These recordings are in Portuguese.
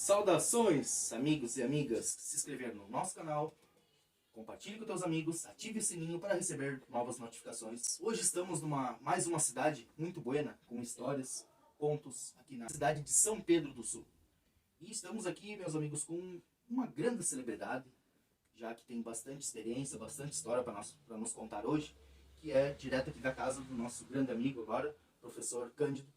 Saudações, amigos e amigas que se inscreveram no nosso canal. Compartilhe com teus amigos, ative o sininho para receber novas notificações. Hoje estamos numa mais uma cidade muito buena, com histórias, contos, aqui na cidade de São Pedro do Sul. E estamos aqui, meus amigos, com uma grande celebridade, já que tem bastante experiência, bastante história para nos contar hoje, que é direto aqui da casa do nosso grande amigo agora, professor Cândido,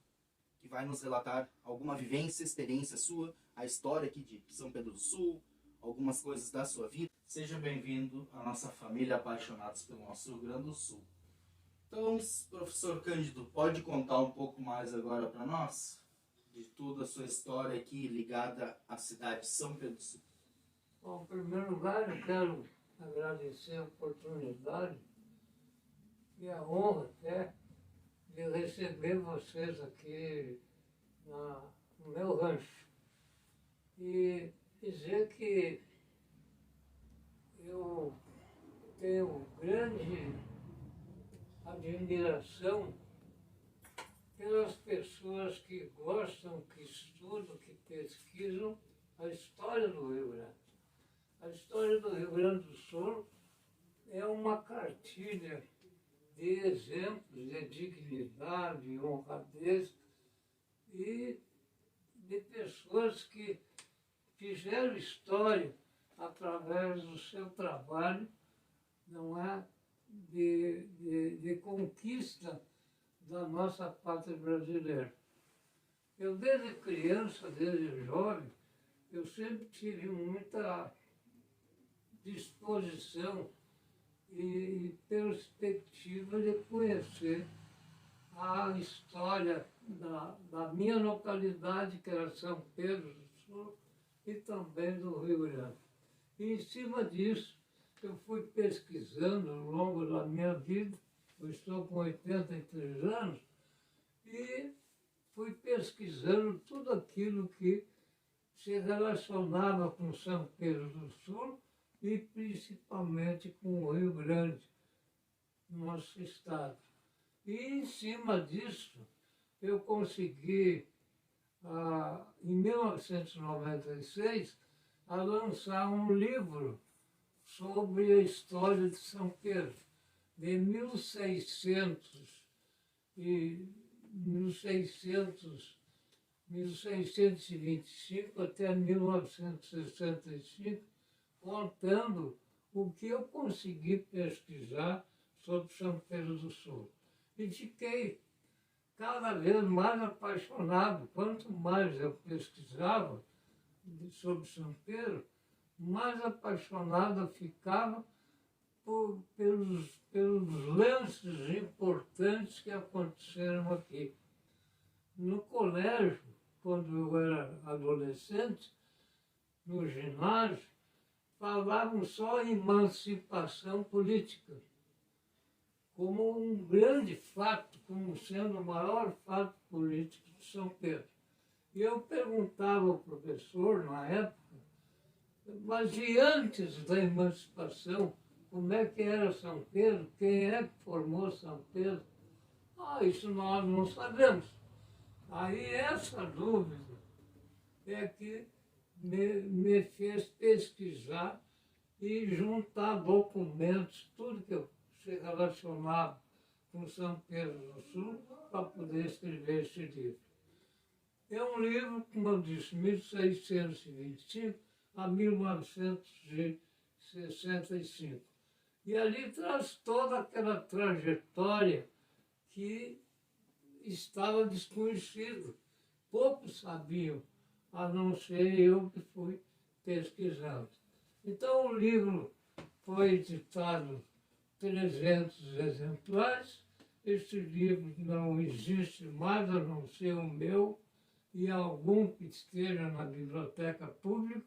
que vai nos relatar alguma vivência, experiência sua, a história aqui de São Pedro do Sul, algumas coisas da sua vida. Seja bem-vindo à nossa família apaixonados pelo nosso Rio Grande do Sul. Então, professor Cândido, pode contar um pouco mais agora para nós de toda a sua história aqui ligada à cidade de São Pedro do Sul? Bom, em primeiro lugar, eu quero agradecer a oportunidade e a honra até de receber vocês aqui no meu rancho. E dizer que eu tenho grande admiração pelas pessoas que gostam, que estudam, que pesquisam a história do Rio Grande. A história do Rio Grande do Sul é uma cartilha de exemplos de dignidade, honradez e de pessoas que fizeram história através do seu trabalho, não é, de conquista da nossa pátria brasileira. Eu desde criança, desde jovem, eu sempre tive muita disposição e perspectiva de conhecer a história da minha localidade, que era São Pedro do Sul, e também do Rio Grande. E em cima disso, eu fui pesquisando ao longo da minha vida, eu estou com 83 anos, e fui pesquisando tudo aquilo que se relacionava com São Pedro do Sul e principalmente com o Rio Grande, nosso estado. E em cima disso, eu consegui, em 1996, a lançar um livro sobre a história de São Pedro, de 1625 até 1965, contando o que eu consegui pesquisar sobre São Pedro do Sul. E fiquei cada vez mais apaixonado. Quanto mais eu pesquisava sobre São Pedro, mais apaixonado eu ficava pelos lances importantes que aconteceram aqui. No colégio, quando eu era adolescente, no ginásio, falavam só em emancipação política, como um grande fato, como sendo o maior fato político de São Pedro. E eu perguntava ao professor, na época, mas e antes da emancipação, como é que era São Pedro? Quem é que formou São Pedro? Isso nós não sabemos. Aí essa dúvida é que me fez pesquisar e juntar documentos, tudo que se relacionava com São Pedro do Sul, para poder escrever esse livro. É um livro, como eu disse, 1625 a 1965. E ali traz toda aquela trajetória que estava desconhecido. Poucos sabiam, a não ser eu que fui pesquisando. Então o livro foi editado 300 exemplares. Este livro não existe mais, a não ser o meu e algum que esteja na biblioteca pública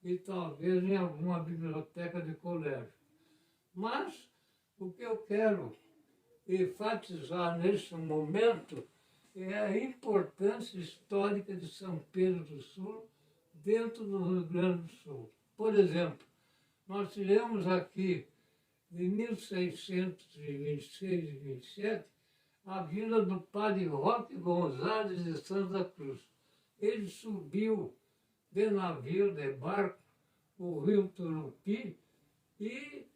e talvez em alguma biblioteca de colégio. Mas o que eu quero enfatizar nesse momento é a importância histórica de São Pedro do Sul dentro do Rio Grande do Sul. Por exemplo, nós tivemos aqui, em 1626 e 27, a vinda do padre Roque Gonzalez de Santa Cruz. Ele subiu de navio, de barco, o rio Turupi, e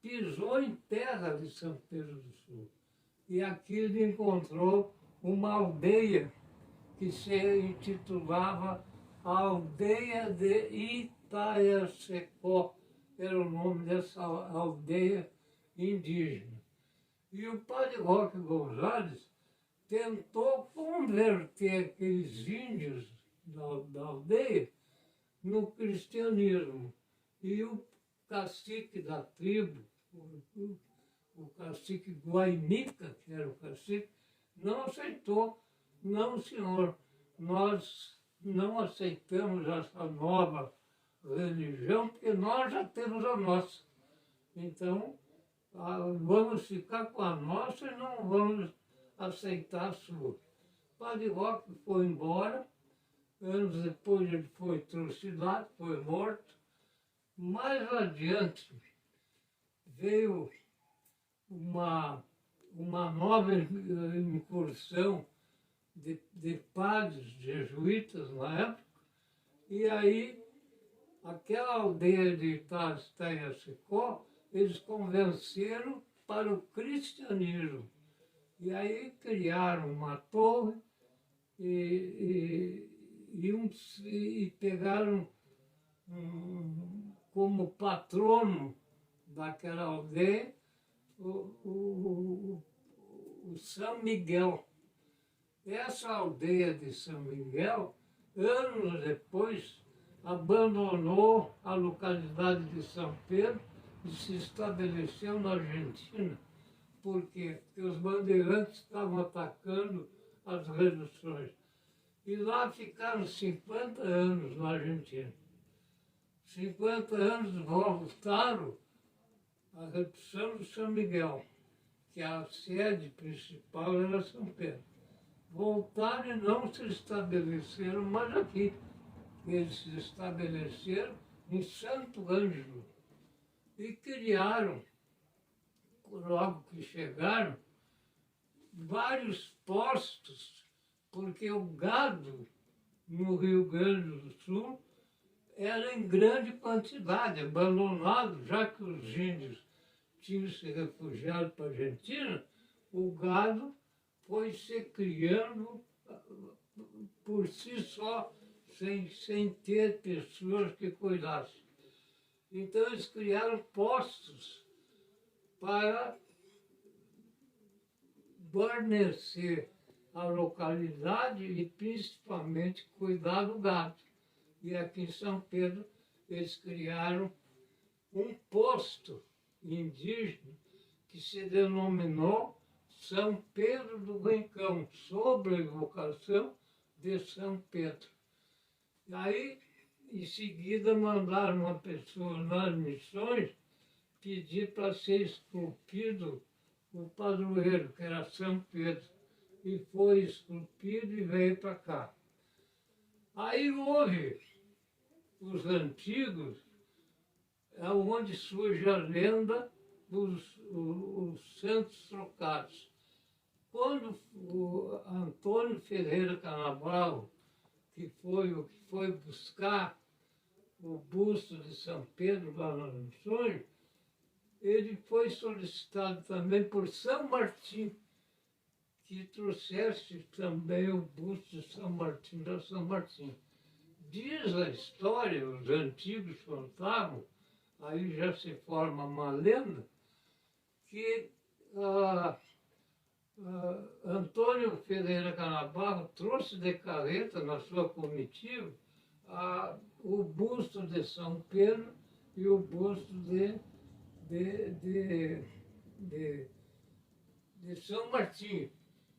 pisou em terra de São Pedro do Sul. E aqui ele encontrou uma aldeia que se intitulava a Aldeia de Itaiacecó, era o nome dessa aldeia indígena. E o padre Roque Gonzalez tentou converter aqueles índios da aldeia no cristianismo. E o cacique da tribo, o cacique Guainica, que era o cacique, não aceitou. Não, senhor, nós não aceitamos essa nova religião, porque nós já temos a nossa. Então, vamos ficar com a nossa e não vamos aceitar a sua. O padre Roque foi embora, anos depois ele foi trucidado, foi morto. Mais adiante veio uma nova incursão de padres jesuítas na época, e aí aquela aldeia de Itaiacecó, eles convenceram para o cristianismo. E aí criaram uma torre e pegaram como patrono daquela aldeia o São Miguel. Essa aldeia de São Miguel, anos depois, abandonou a localidade de São Pedro e se estabeleceu na Argentina. Por quê? Porque os bandeirantes estavam atacando as reduções. E lá ficaram 50 anos na Argentina. 50 anos voltaram à redução de São Miguel, que a sede principal era São Pedro. Voltaram e não se estabeleceram mais aqui. Eles se estabeleceram em Santo Ângelo e criaram, logo que chegaram, vários postos, porque o gado no Rio Grande do Sul era em grande quantidade, abandonado, já que os índios tinham se refugiado para a Argentina, o gado foi se criando por si só, sem ter pessoas que cuidassem. Então eles criaram postos para guarnecer a localidade e principalmente cuidar do gado. E aqui em São Pedro eles criaram um posto indígena que se denominou São Pedro do Rincão, sob a evocação de São Pedro. E aí, em seguida, mandaram uma pessoa nas missões pedir para ser esculpido o padroeiro, que era São Pedro. E foi esculpido e veio para cá. Aí houve os antigos, é onde surge a lenda os santos trocados. Quando o Antônio Ferreira Canabravo, que foi buscar o busto de São Pedro lá nas Missões, ele foi solicitado também por São Martim, que trouxesse também o busto de São Martim, da São Martim. Diz a história, os antigos contavam, aí já se forma uma lenda, que Antônio Ferreira Canabarro trouxe de carreta na sua comitiva o busto de São Pedro e o busto de São Martim.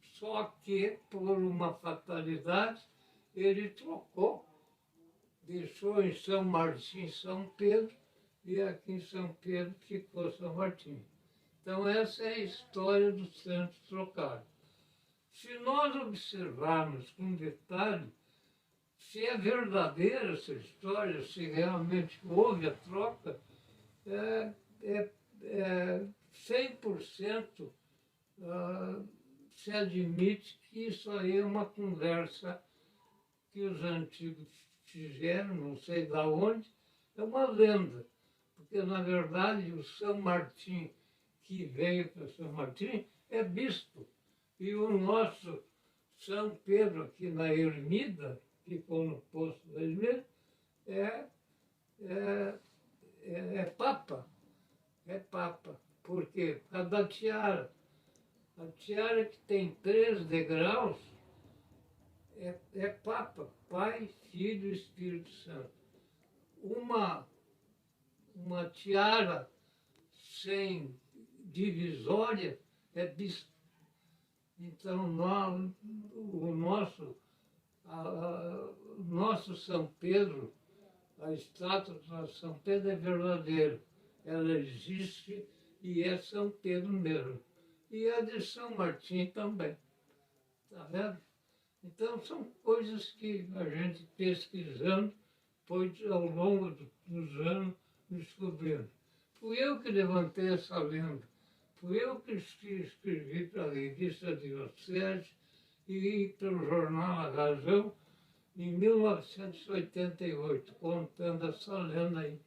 Só que, por uma fatalidade, ele trocou, deixou em São Martim São Pedro, e aqui em São Pedro ficou São Martim. Então essa é a história dos santos trocados. Se nós observarmos com detalhe, se é verdadeira essa história, se realmente houve a troca, 100% se admite que isso aí é uma conversa que os antigos Tigério, não sei de onde, é uma lenda. Porque, na verdade, o São Martim que veio para São Martim é bispo. E o nosso São Pedro, aqui na Ermida, que ficou no Poço da Ermida, é, é, é Papa. É Papa. Por quê? Por causa da tiara. A tiara que tem 3 degraus é Papa, Pai, Filho e Espírito Santo. Uma tiara sem divisória é bispo. Então, o nosso São Pedro, a estátua de São Pedro é verdadeira. Ela existe e é São Pedro mesmo. E a de São Martim também. Está vendo? Então, são coisas que a gente pesquisando foi ao longo dos anos descobrindo. Fui eu que levantei essa lenda. Fui eu que escrevi para a revista Diocese e para o jornal A Razão em 1988, contando essa lenda aí,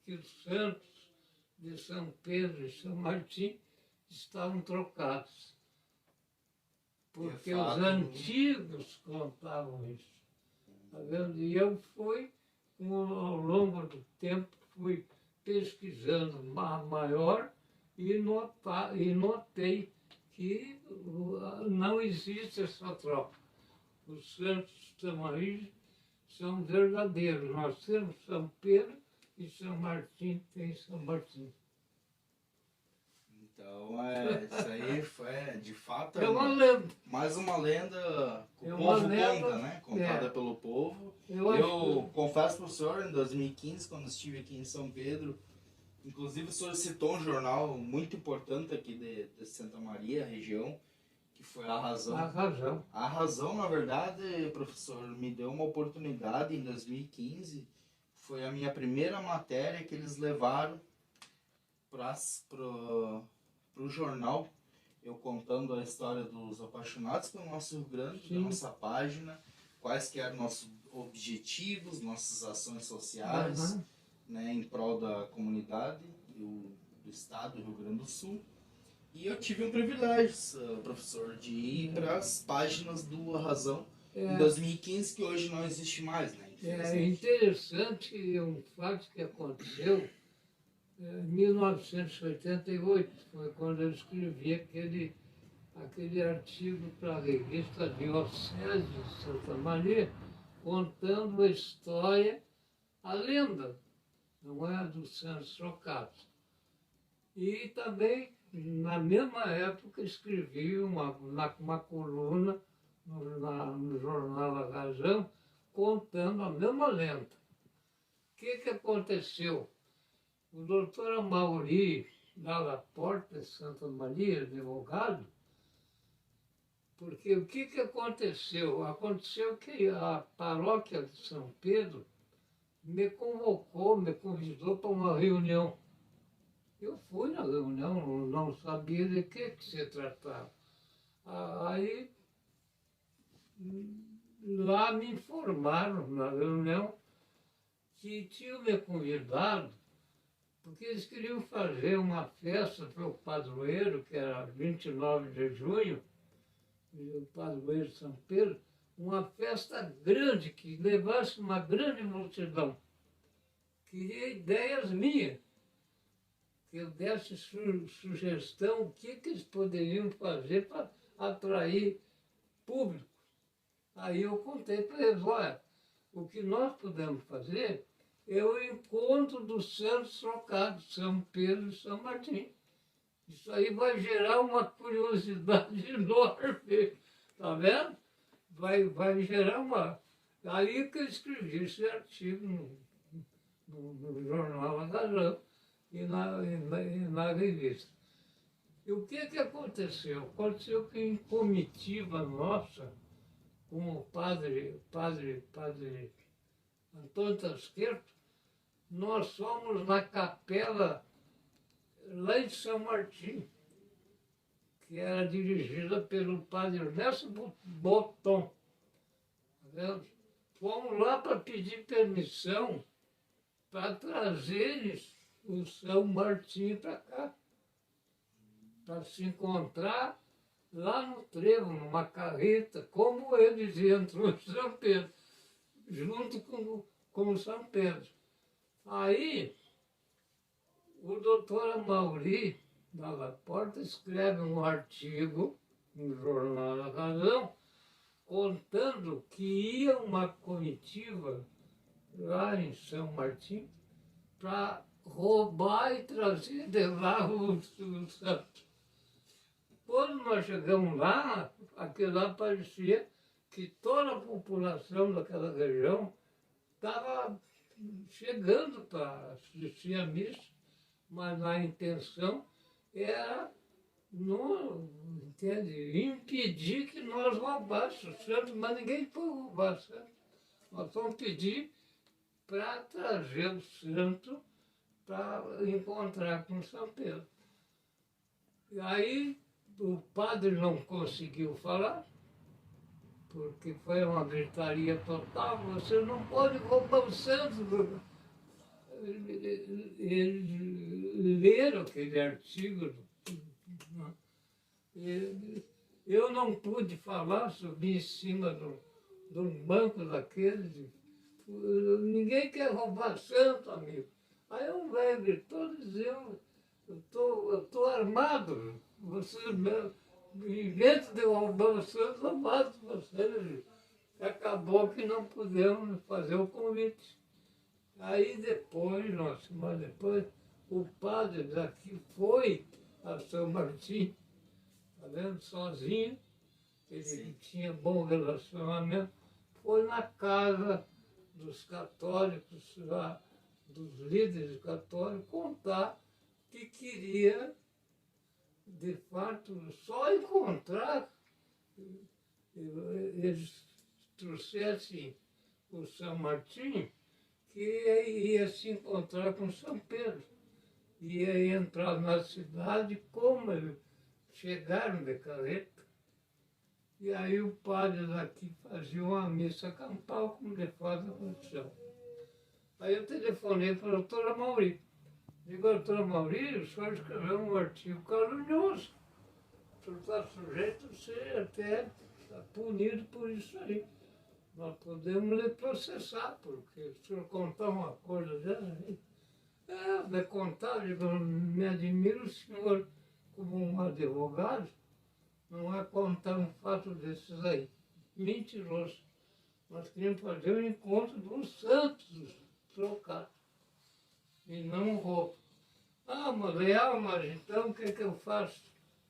que os santos de São Pedro e São Martim estavam trocados. Porque os antigos contavam isso. Tá vendo? E eu fui, ao longo do tempo, fui pesquisando maior e notei que não existe essa troca. Os santos estão aí, são verdadeiros. Nós temos São Pedro e São Martim tem São Martim. Então, isso aí foi, de fato, É uma lenda. mais uma lenda que o É povo lenda, conta, né? Contada pelo povo. Eu confesso para o senhor, em 2015, quando estive aqui em São Pedro, inclusive o senhor citou um jornal muito importante aqui de Santa Maria, região, que foi A Razão. A Razão. A Razão, na verdade, professor, me deu uma oportunidade em 2015. Foi a minha primeira matéria que eles levaram para o jornal, eu contando a história dos apaixonados pelo nosso Rio Grande, da nossa página, quais que eram nossos objetivos, nossas ações sociais, né, em prol da comunidade do estado do Rio Grande do Sul. E eu tive um privilégio, professor, de ir para as páginas do A Razão em 2015, que hoje não existe mais, né? É interessante um fato que aconteceu em 1988, foi quando eu escrevi aquele artigo para a revista Diocese de Santa Maria, contando a história, a lenda, não é, dos santos trocados. E também, na mesma época, escrevi uma coluna no jornal A Razão, contando a mesma lenda. O que aconteceu? O doutor Amauri, lá da Porta de Santa Maria, advogado, porque o que aconteceu? Aconteceu que a paróquia de São Pedro me convidou para uma reunião. Eu fui na reunião, não sabia de que se tratava. Aí, lá me informaram na reunião que tinham me convidado porque eles queriam fazer uma festa para o padroeiro, que era 29 de junho, o padroeiro de São Pedro, uma festa grande, que levasse uma grande multidão. Queria ideias minhas, que eu desse sugestão, o que eles poderiam fazer para atrair público. Aí eu contei para eles, olha, o que nós podemos fazer é o encontro dos santos trocados, São Pedro e São Martim. Isso aí vai gerar uma curiosidade enorme, tá vendo? Vai gerar uma... Aí que eu escrevi esse artigo no jornal A Razão e na revista. E o que aconteceu? Aconteceu que em comitiva nossa, com o padre Antônio Tasqueto, nós fomos na capela lá em São Martim, que era dirigida pelo padre Ernesto Botton. fomos lá para pedir permissão para trazer o São Martim para cá, para se encontrar lá no trevo, numa carreta, como eles entram em São Pedro, junto com o São Pedro. Aí, o doutor Amaury, da Porta, escreve um artigo no Jornal da Razão, contando que ia uma comitiva lá em São Martim para roubar e trazer de lá o santo. Quando nós chegamos lá, aquilo lá parecia que toda a população daquela região estava chegando para assistir a missa, mas a intenção era entende, impedir que nós roubássemos o santo, mas ninguém pode roubar o santo. Nós vamos pedir para trazer o santo para encontrar com São Pedro. E aí o padre não conseguiu falar, porque foi uma gritaria total, você não pode roubar o santo. Eles leram aquele artigo. Eu não pude falar, subi em cima de um banco daqueles. Ninguém quer roubar santo, amigo. Aí um velho gritou dizendo, eu tô armado, você, em vez de roubar o santo, eu mato você. Acabou que não pudemos fazer o convite. Aí depois, uma semana depois, o padre daqui foi a São Martim, tá vendo, sozinho, ele tinha bom relacionamento, foi na casa dos católicos lá, dos líderes católicos, contar que queria, de fato, só encontrar, eles trouxessem o São Martim, que ia se encontrar com São Pedro. Ia entrar na cidade, como eles chegaram de carreta. E aí o padre daqui fazia uma missa campal, como de fato aconteceu. Aí eu telefonei para o doutor Amaury. Digo, doutor Amaury, o senhor escreveu um artigo calunioso. O senhor está sujeito a ser até punido por isso aí. Nós podemos lhe processar, porque se o senhor contar uma coisa dessa, de contar, digo, me admiro o senhor como um advogado, não é contar um fato desses aí. Mentiroso. Nós queríamos fazer o encontro dos santos trocados, e não roubo. Ah, mas leal, mas então o que é que eu faço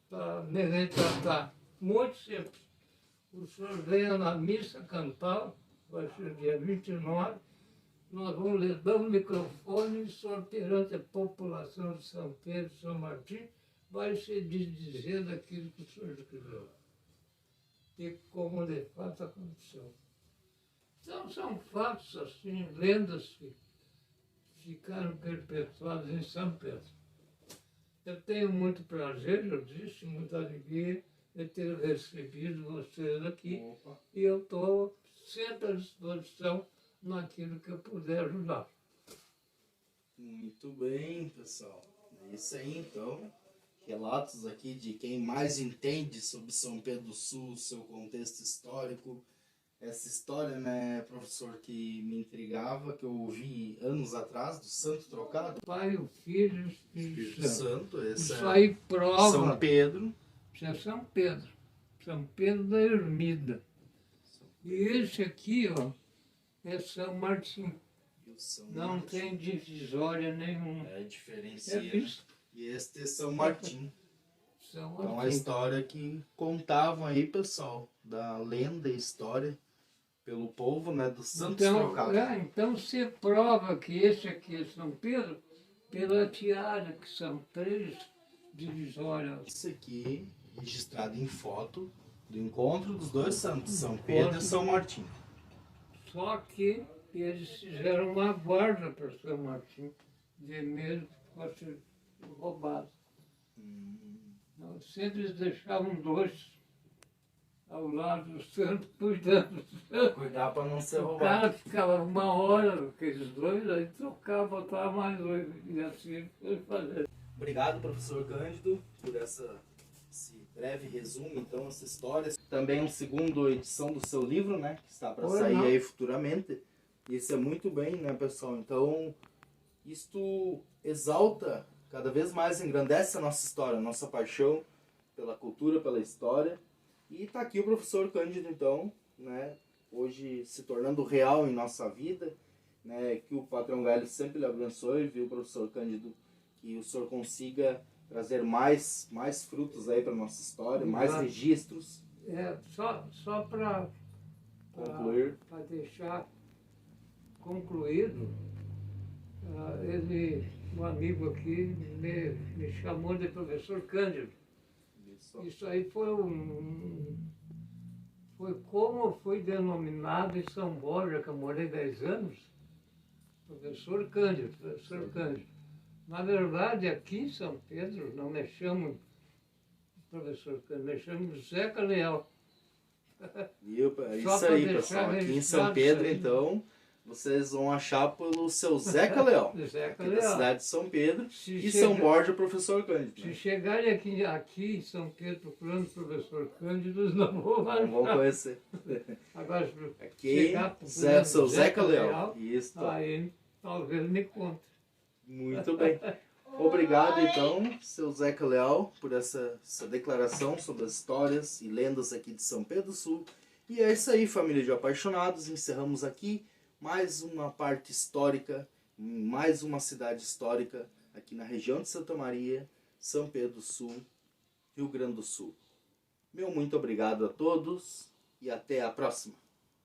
para me retratar? Muito simples. O senhor venha na missa campal, vai ser dia 29, nós vamos lhe dar um microfone e o senhor, perante a população de São Pedro e São Martim, vai se dizer daquilo que o senhor escreveu. E como de fato aconteceu. Então são fatos assim, lendas que ficaram perpetuadas em São Pedro. Eu tenho muito prazer, eu disse, muita alegria de ter recebido vocês aqui. Opa. E eu estou sempre à disposição naquilo que eu puder ajudar. Muito bem, pessoal. É isso aí, então. Relatos aqui de quem mais entende sobre São Pedro do Sul, seu contexto histórico. Essa história, né, professor, que me intrigava, que eu ouvi anos atrás, do Santo Trocado. Pai, o Filho e o Espírito Santo. Esse isso aí prova. São Pedro. Isso é São Pedro. São Pedro da Ermida. E esse aqui, ó, é São Martim. Não Martim. Tem divisória nenhuma. É diferenciado. E este é São Martim. Então a história que contavam aí, pessoal, da lenda e história pelo povo, né, do Santos Trocados. Então se prova que esse aqui é São Pedro pela tiara, que são 3 divisórias. Isso aqui registrado em foto do encontro dos dois santos, São Pedro e São Martim. Só que eles fizeram uma guarda para São Martim, de medo que fosse roubado. Então, se eles deixavam 2, ao lado do santo, cuidando. Cuidar para não ser O roubado. cara ficava uma hora, aqueles dois, aí trocava, botava mais dois, e assim ele foi fazendo. Obrigado, professor Cândido, por esse breve resumo, então, essa história. Também uma segunda edição do seu livro, né, que está para Pois sair não. aí futuramente. Isso é muito bem, né, pessoal? Então, isto exalta, cada vez mais engrandece a nossa história, a nossa paixão pela cultura, pela história. E está aqui o professor Cândido, então, né, hoje se tornando real em nossa vida, né, que o Patrão Velho sempre lhe abençoe, viu, professor Cândido, que o senhor consiga trazer mais frutos aí para nossa história, mais Exato. registros, Só para concluir. deixar concluído, um amigo aqui me chamou de professor Cândido. Isso aí foi como foi denominado em São Borja, que eu morei 10 anos, professor Cândido. Na verdade, aqui em São Pedro, não me chamam professor Cândido, me chamam Zeca Leal. Viu? É Só isso pra aí, deixar pessoal. Aqui em São registrado Pedro, isso aí. então, vocês vão achar pelo seu Zeca Leal, Zeca aqui da Leal. cidade de São Pedro, Se e chega- São Borja, professor Cândido. Se Né? chegarem aqui em São Pedro procurando o professor Cândido, eles não vão Não vão achar. conhecer. Agora, se Aqui, chegar procurando seu Zeca Leal. Isso. aí talvez me conte. Muito bem. Obrigado, então, seu Zeca Leal, por essa declaração sobre as histórias e lendas aqui de São Pedro do Sul. E é isso aí, família de apaixonados. Encerramos aqui mais uma parte histórica, mais uma cidade histórica aqui na região de Santa Maria, São Pedro do Sul, Rio Grande do Sul. Meu muito obrigado a todos e até a próxima.